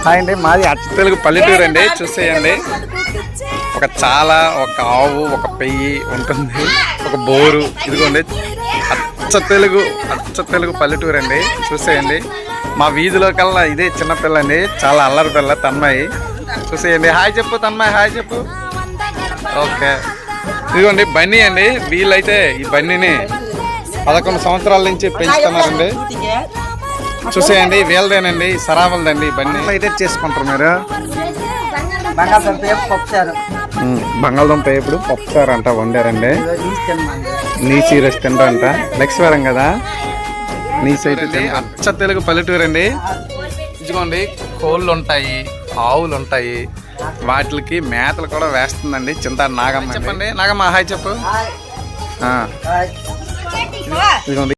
Hi అండి, మాది అచ్చ తెలుగు పల్లెటూరు అండి. చూసేయండి, ఒక ఆవు, ఒక పెయ్యి ఉంటుంది, ఒక బోరు. ఇదిగోండి అచ్చ తెలుగు పల్లెటూరు అండి. చూసేయండి, మా వీధిలో కల్లా ఇదే చిన్నపిల్ల అండి, చాలా అల్లరి పిల్ల తన్మయి. చూసేయండి, హాయ్ చెప్పు తన్మయి, హాయ్ చెప్పు. ఓకే, ఇదిగోండి బన్నీ అండి. వీళ్ళైతే ఈ బన్నీని 11 సంవత్సరాల నుంచి పెంచుతున్నారండి. చూసేయండి, వీళ్ళదేనండి, సరావలదండి బన్నీ. అయితే చేసుకుంటారు మీరు బంగాళదుంప ఎప్పుడు పప్పుసారు అంట వండారండి. నీసి రెస్టారెంట్ అంట, నెక్స్ట్ వారం కదా. నీసి అయితే అచ్చ తెలుగు పల్లెటూరు అండి. ఇదిగోండి, కోళ్ళు ఉంటాయి, ఆవులు ఉంటాయి, వాటికి మేతలు కూడా వేస్తుందండి చింత నాగమ్మ. చెప్పండి నాగమ్మ, హాయ్ చెప్పు. ఇదిగోండి.